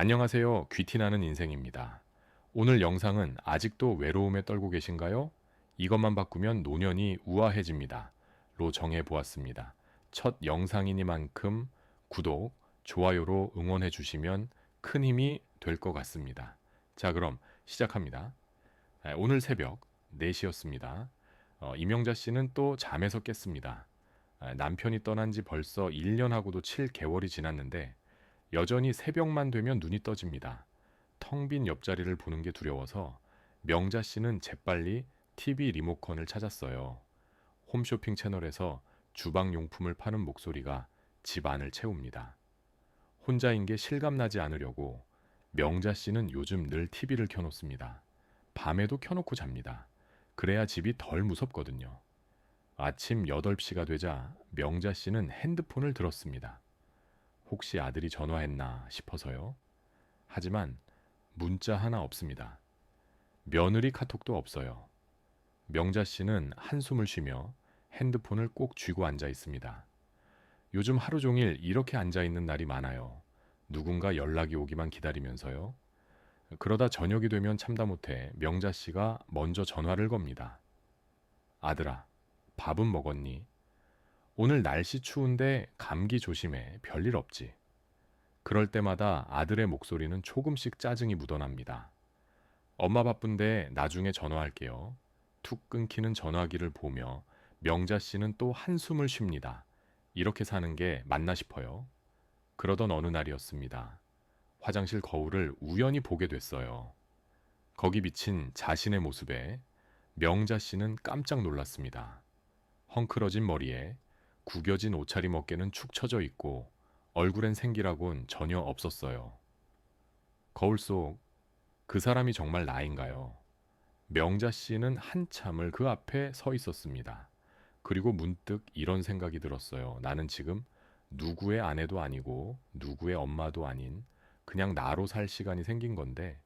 안녕하세요. 귀티나는 인생입니다. 오늘 영상은 아직도 외로움에 떨고 계신가요? 이것만 바꾸면 노년이 우아해집니다. 로 정해 보았습니다. 첫 영상이니만큼 구독, 좋아요로 응원해 주시면 큰 힘이 될 것 같습니다. 자, 그럼 시작합니다. 오늘 새벽 4시였습니다. 이명자 씨는 또 잠에서 깼습니다. 남편이 떠난 지 벌써 1년하고도 7개월이 지났는데 여전히 새벽만 되면 눈이 떠집니다. 텅 빈 옆자리를 보는 게 두려워서 명자 씨는 재빨리 TV 리모컨을 찾았어요. 홈쇼핑 채널에서 주방 용품을 파는 목소리가 집 안을 채웁니다. 혼자인 게 실감나지 않으려고 명자 씨는 요즘 늘 TV를 켜놓습니다. 밤에도 켜놓고 잡니다. 그래야 집이 덜 무섭거든요. 아침 8시가 되자 명자 씨는 핸드폰을 들었습니다. 혹시 아들이 전화했나 싶어서요. 하지만 문자 하나 없습니다. 며느리 카톡도 없어요. 명자 씨는 한숨을 쉬며 핸드폰을 꼭 쥐고 앉아 있습니다. 요즘 하루 종일 이렇게 앉아 있는 날이 많아요. 누군가 연락이 오기만 기다리면서요. 그러다 저녁이 되면 참다 못해 명자 씨가 먼저 전화를 겁니다. 아들아, 밥은 먹었니? 오늘 날씨 추운데 감기 조심해. 별일 없지. 그럴 때마다 아들의 목소리는 조금씩 짜증이 묻어납니다. 엄마 바쁜데 나중에 전화할게요. 툭 끊기는 전화기를 보며 명자 씨는 또 한숨을 쉽니다. 이렇게 사는 게 맞나 싶어요. 그러던 어느 날이었습니다. 화장실 거울을 우연히 보게 됐어요. 거기 비친 자신의 모습에 명자 씨는 깜짝 놀랐습니다. 헝클어진 머리에 구겨진 옷차림 어깨는 축 처져 있고 얼굴엔 생기라곤 전혀 없었어요. 거울 속 그 사람이 정말 나인가요? 명자 씨는 한참을 그 앞에 서 있었습니다. 그리고 문득 이런 생각이 들었어요. 나는 지금 누구의 아내도 아니고 누구의 엄마도 아닌 그냥 나로 살 시간이 생긴 건데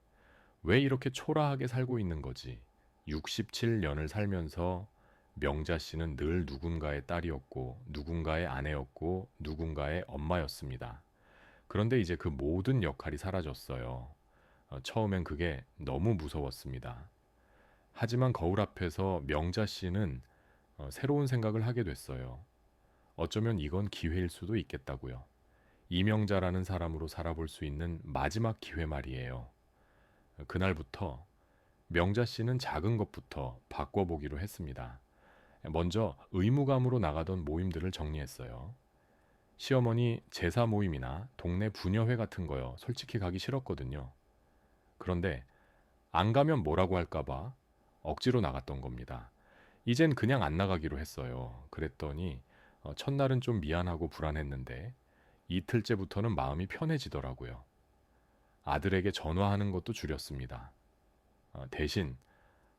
왜 이렇게 초라하게 살고 있는 거지? 67년을 살면서 명자 씨는 늘 누군가의 딸이었고 누군가의 아내였고 누군가의 엄마였습니다. 그런데 이제 그 모든 역할이 사라졌어요. 처음엔 그게 너무 무서웠습니다. 하지만 거울 앞에서 명자 씨는 새로운 생각을 하게 됐어요. 어쩌면 이건 기회일 수도 있겠다고요. 이명자라는 사람으로 살아볼 수 있는 마지막 기회 말이에요. 그날부터 명자 씨는 작은 것부터 바꿔보기로 했습니다. 먼저 의무감으로 나가던 모임들을 정리했어요. 시어머니 제사 모임이나 동네 부녀회 같은 거요. 솔직히 가기 싫었거든요. 그런데 안 가면 뭐라고 할까봐 억지로 나갔던 겁니다. 이젠 그냥 안 나가기로 했어요. 그랬더니 첫날은 좀 미안하고 불안했는데 이틀째부터는 마음이 편해지더라고요. 아들에게 전화하는 것도 줄였습니다. 대신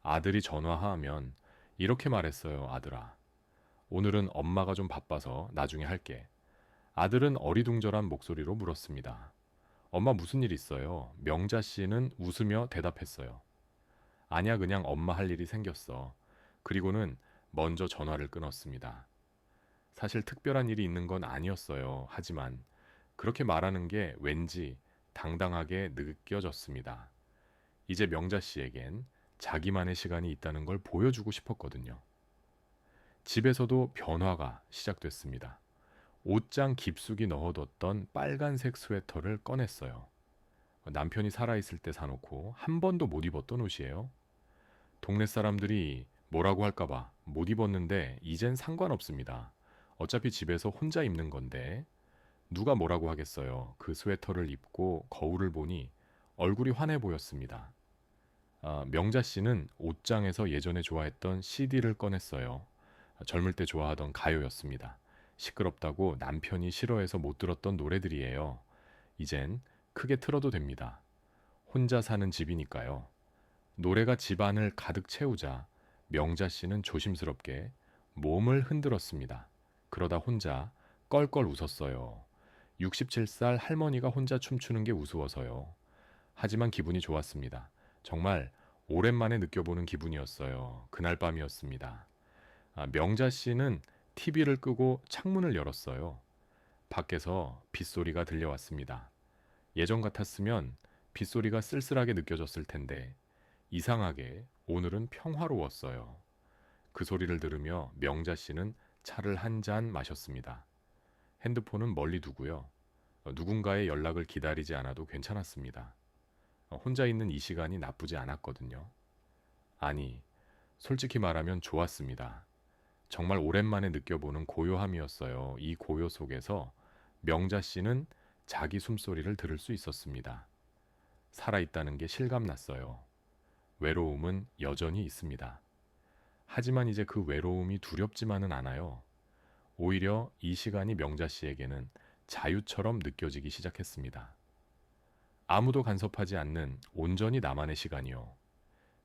아들이 전화하면 이렇게 말했어요. 아들아, 오늘은 엄마가 좀 바빠서 나중에 할게. 아들은 어리둥절한 목소리로 물었습니다. 엄마 무슨 일 있어요? 명자 씨는 웃으며 대답했어요. 아니야, 그냥 엄마 할 일이 생겼어. 그리고는 먼저 전화를 끊었습니다. 사실 특별한 일이 있는 건 아니었어요. 하지만 그렇게 말하는 게 왠지 당당하게 느껴졌습니다. 이제 명자 씨에겐 자기만의 시간이 있다는 걸 보여주고 싶었거든요. 집에서도 변화가 시작됐습니다. 옷장 깊숙이 넣어뒀던 빨간색 스웨터를 꺼냈어요. 남편이 살아있을 때 사놓고 한 번도 못 입었던 옷이에요. 동네 사람들이 뭐라고 할까봐 못 입었는데 이젠 상관없습니다. 어차피 집에서 혼자 입는 건데 누가 뭐라고 하겠어요. 그 스웨터를 입고 거울을 보니 얼굴이 환해 보였습니다. 명자 씨는 옷장에서 예전에 좋아했던 CD를 꺼냈어요. 젊을 때 좋아하던 가요였습니다. 시끄럽다고 남편이 싫어해서 못 들었던 노래들이에요. 이젠 크게 틀어도 됩니다. 혼자 사는 집이니까요. 노래가 집안을 가득 채우자 명자 씨는 조심스럽게 몸을 흔들었습니다. 그러다 혼자 껄껄 웃었어요. 67살 할머니가 혼자 춤추는 게 우스워서요. 하지만 기분이 좋았습니다. 정말 오랜만에 느껴보는 기분이었어요. 그날 밤이었습니다. 명자 씨는 TV를 끄고 창문을 열었어요. 밖에서 빗소리가 들려왔습니다. 예전 같았으면 빗소리가 쓸쓸하게 느껴졌을 텐데 이상하게 오늘은 평화로웠어요. 그 소리를 들으며 명자 씨는 차를 한 잔 마셨습니다. 핸드폰은 멀리 두고요. 누군가의 연락을 기다리지 않아도 괜찮았습니다. 혼자 있는 이 시간이 나쁘지 않았거든요. 아니, 솔직히 말하면 좋았습니다. 정말 오랜만에 느껴보는 고요함이었어요. 이 고요 속에서 명자 씨는 자기 숨소리를 들을 수 있었습니다. 살아있다는 게 실감났어요. 외로움은 여전히 있습니다. 하지만 이제 그 외로움이 두렵지만은 않아요. 오히려 이 시간이 명자 씨에게는 자유처럼 느껴지기 시작했습니다. 아무도 간섭하지 않는 온전히 나만의 시간이요.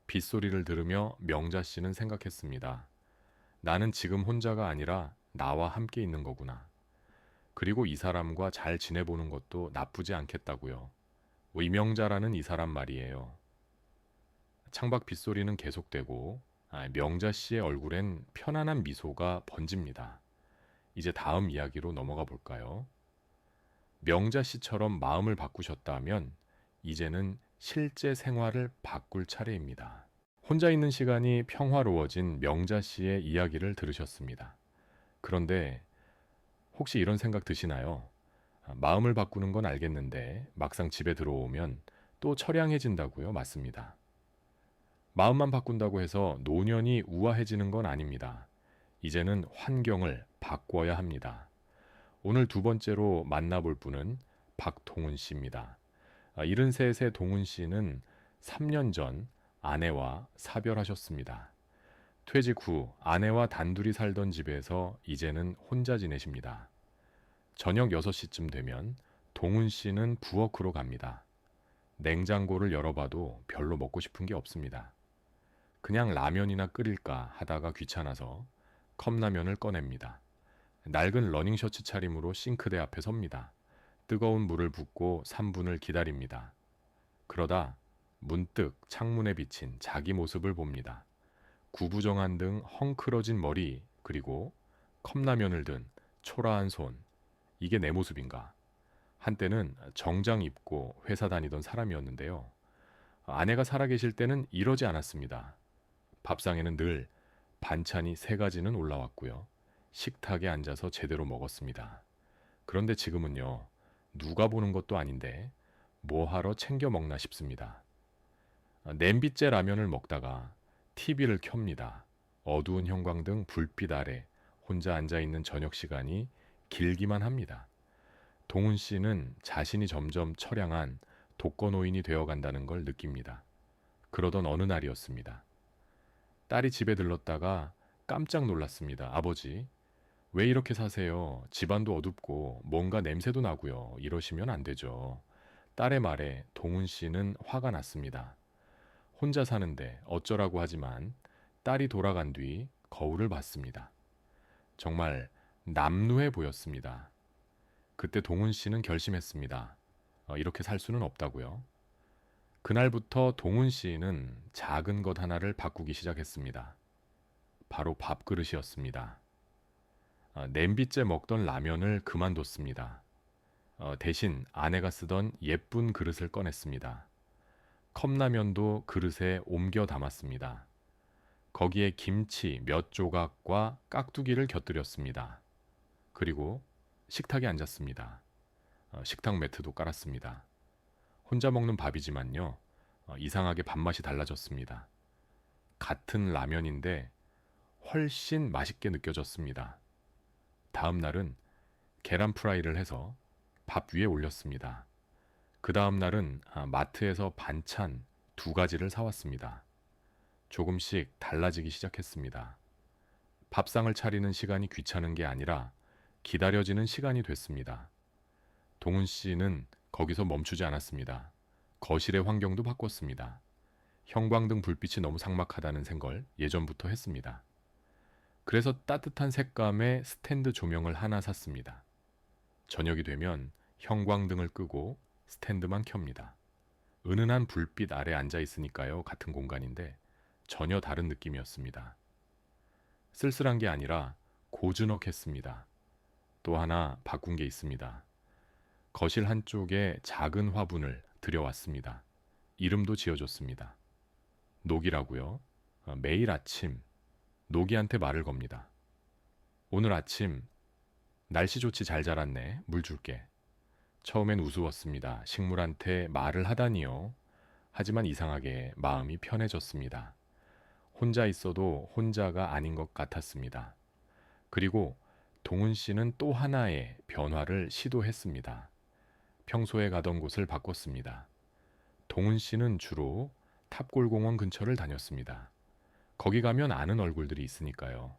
빗소리를 들으며 명자 씨는 생각했습니다. 나는 지금 혼자가 아니라 나와 함께 있는 거구나. 그리고 이 사람과 잘 지내보는 것도 나쁘지 않겠다고요. 이명자라는 이 사람 말이에요. 창밖 빗소리는 계속되고 명자 씨의 얼굴엔 편안한 미소가 번집니다. 이제 다음 이야기로 넘어가 볼까요? 명자 씨처럼 마음을 바꾸셨다면 이제는 실제 생활을 바꿀 차례입니다. 혼자 있는 시간이 평화로워진 명자 씨의 이야기를 들으셨습니다. 그런데 혹시 이런 생각 드시나요? 마음을 바꾸는 건 알겠는데 막상 집에 들어오면 또 처량해진다고요? 맞습니다. 마음만 바꾼다고 해서 노년이 우아해지는 건 아닙니다. 이제는 환경을 바꿔야 합니다. 오늘 두 번째로 만나볼 분은 박동훈 씨입니다. 73세 동훈 씨는 3년 전 아내와 사별하셨습니다. 퇴직 후 아내와 단둘이 살던 집에서 이제는 혼자 지내십니다. 저녁 6시쯤 되면 동훈 씨는 부엌으로 갑니다. 냉장고를 열어봐도 별로 먹고 싶은 게 없습니다. 그냥 라면이나 끓일까 하다가 귀찮아서 컵라면을 꺼냅니다. 낡은 러닝셔츠 차림으로 싱크대 앞에 섭니다. 뜨거운 물을 붓고 3분을 기다립니다. 그러다 문득 창문에 비친 자기 모습을 봅니다. 구부정한 등 헝클어진 머리, 그리고 컵라면을 든 초라한 손. 이게 내 모습인가? 한때는 정장 입고 회사 다니던 사람이었는데요. 아내가 살아계실 때는 이러지 않았습니다. 밥상에는 늘 반찬이 3가지는 올라왔고요. 식탁에 앉아서 제대로 먹었습니다. 그런데 지금은요, 누가 보는 것도 아닌데 뭐 하러 챙겨 먹나 싶습니다. 냄비째 라면을 먹다가 TV를 켭니다. 어두운 형광등 불빛 아래 혼자 앉아있는 저녁 시간이 길기만 합니다. 동훈 씨는 자신이 점점 처량한 독거노인이 되어간다는 걸 느낍니다. 그러던 어느 날이었습니다. 딸이 집에 들렀다가 깜짝 놀랐습니다. 아버지, 왜 이렇게 사세요? 집안도 어둡고 뭔가 냄새도 나고요. 이러시면 안 되죠. 딸의 말에 동훈 씨는 화가 났습니다. 혼자 사는데 어쩌라고 하지만 딸이 돌아간 뒤 거울을 봤습니다. 정말 남루해 보였습니다. 그때 동훈 씨는 결심했습니다. 이렇게 살 수는 없다고요. 그날부터 동훈 씨는 작은 것 하나를 바꾸기 시작했습니다. 바로 밥그릇이었습니다. 냄비째 먹던 라면을 그만뒀습니다. 대신 아내가 쓰던 예쁜 그릇을 꺼냈습니다. 컵라면도 그릇에 옮겨 담았습니다. 거기에 김치 몇 조각과 깍두기를 곁들였습니다. 그리고 식탁에 앉았습니다. 식탁 매트도 깔았습니다. 혼자 먹는 밥이지만요, 이상하게 밥맛이 달라졌습니다. 같은 라면인데 훨씬 맛있게 느껴졌습니다. 다음 날은 계란 프라이를 해서 밥 위에 올렸습니다. 그 다음 날은 마트에서 반찬 2가지를 사왔습니다. 조금씩 달라지기 시작했습니다. 밥상을 차리는 시간이 귀찮은 게 아니라 기다려지는 시간이 됐습니다. 동훈 씨는 거기서 멈추지 않았습니다. 거실의 환경도 바꿨습니다. 형광등 불빛이 너무 삭막하다는 생각을 예전부터 했습니다. 그래서 따뜻한 색감의 스탠드 조명을 하나 샀습니다. 저녁이 되면 형광등을 끄고 스탠드만 켭니다. 은은한 불빛 아래 앉아 있으니까요, 같은 공간인데 전혀 다른 느낌이었습니다. 쓸쓸한 게 아니라 고즈넉했습니다. 또 하나 바꾼 게 있습니다. 거실 한쪽에 작은 화분을 들여왔습니다. 이름도 지어줬습니다. 녹이라고요. 매일 아침 녹이한테 말을 겁니다. 오늘 아침 날씨 좋지 잘 자랐네. 물 줄게. 처음엔 우스웠습니다. 식물한테 말을 하다니요. 하지만 이상하게 마음이 편해졌습니다. 혼자 있어도 혼자가 아닌 것 같았습니다. 그리고 동은 씨는 또 하나의 변화를 시도했습니다. 평소에 가던 곳을 바꿨습니다. 동은 씨는 주로 탑골공원 근처를 다녔습니다. 거기 가면 아는 얼굴들이 있으니까요.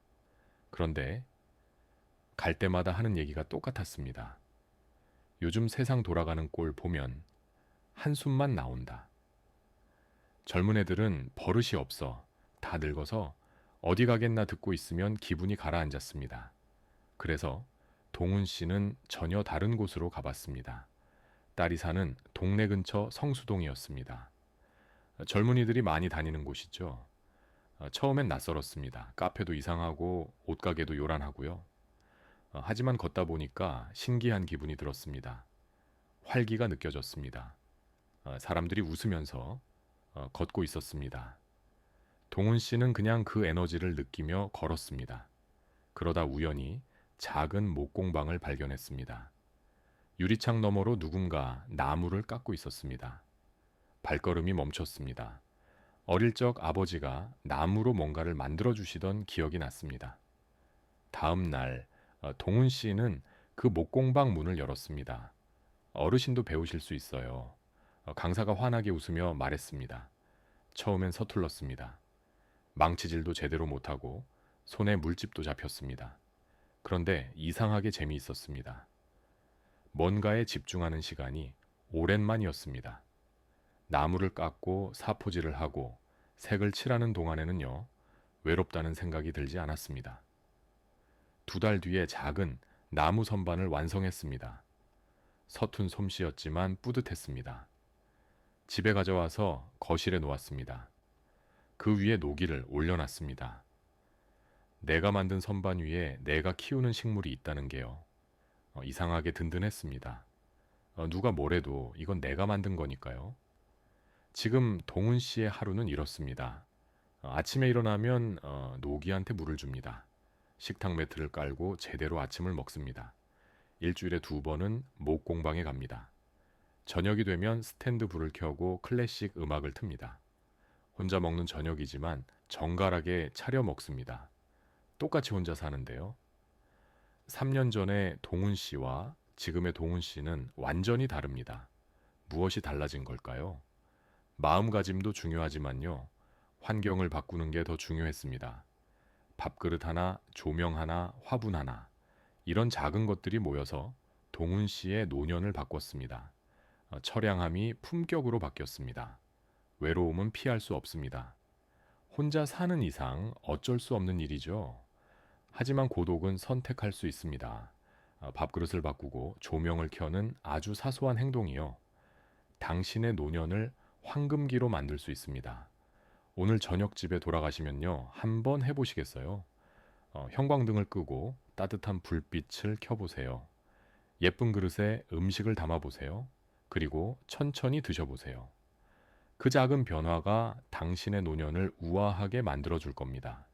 그런데 갈 때마다 하는 얘기가 똑같았습니다. 요즘 세상 돌아가는 꼴 보면 한숨만 나온다. 젊은 애들은 버릇이 없어 다 늙어서 어디 가겠나 듣고 있으면 기분이 가라앉았습니다. 그래서 동훈 씨는 전혀 다른 곳으로 가봤습니다. 딸이 사는 동네 근처 성수동이었습니다. 젊은이들이 많이 다니는 곳이죠. 처음엔 낯설었습니다. 카페도 이상하고 옷가게도 요란하고요. 하지만 걷다 보니까 신기한 기분이 들었습니다. 활기가 느껴졌습니다. 사람들이 웃으면서 걷고 있었습니다. 동훈 씨는 그냥 그 에너지를 느끼며 걸었습니다. 그러다 우연히 작은 목공방을 발견했습니다. 유리창 너머로 누군가 나무를 깎고 있었습니다. 발걸음이 멈췄습니다. 어릴 적 아버지가 나무로 뭔가를 만들어 주시던 기억이 났습니다. 다음 날 동훈 씨는 그 목공방 문을 열었습니다. 어르신도 배우실 수 있어요. 강사가 환하게 웃으며 말했습니다. 처음엔 서툴렀습니다. 망치질도 제대로 못하고 손에 물집도 잡혔습니다. 그런데 이상하게 재미있었습니다. 뭔가에 집중하는 시간이 오랜만이었습니다. 나무를 깎고 사포질을 하고 색을 칠하는 동안에는요, 외롭다는 생각이 들지 않았습니다. 2달 뒤에 작은 나무 선반을 완성했습니다. 서툰 솜씨였지만 뿌듯했습니다. 집에 가져와서 거실에 놓았습니다. 그 위에 노기를 올려놨습니다. 내가 만든 선반 위에 내가 키우는 식물이 있다는 게요. 이상하게 든든했습니다. 누가 뭐래도 이건 내가 만든 거니까요. 지금 동훈 씨의 하루는 이렇습니다. 아침에 일어나면 노기한테 물을 줍니다. 식탁 매트를 깔고 제대로 아침을 먹습니다. 일주일에 2번은 목공방에 갑니다. 저녁이 되면 스탠드 불을 켜고 클래식 음악을 틉니다. 혼자 먹는 저녁이지만 정갈하게 차려 먹습니다. 똑같이 혼자 사는데요. 3년 전에 동훈 씨와 지금의 동훈 씨는 완전히 다릅니다. 무엇이 달라진 걸까요? 마음가짐도 중요하지만요. 환경을 바꾸는 게 더 중요했습니다. 밥그릇 하나, 조명 하나, 화분 하나. 이런 작은 것들이 모여서 동훈 씨의 노년을 바꿨습니다. 처량함이 품격으로 바뀌었습니다. 외로움은 피할 수 없습니다. 혼자 사는 이상 어쩔 수 없는 일이죠. 하지만 고독은 선택할 수 있습니다. 밥그릇을 바꾸고 조명을 켜는 아주 사소한 행동이요. 당신의 노년을 황금기로 만들 수 있습니다. 오늘 저녁 집에 돌아가시면요. 한번 해보시겠어요? 형광등을 끄고 따뜻한 불빛을 켜보세요. 예쁜 그릇에 음식을 담아보세요. 그리고 천천히 드셔보세요. 그 작은 변화가 당신의 노년을 우아하게 만들어줄 겁니다.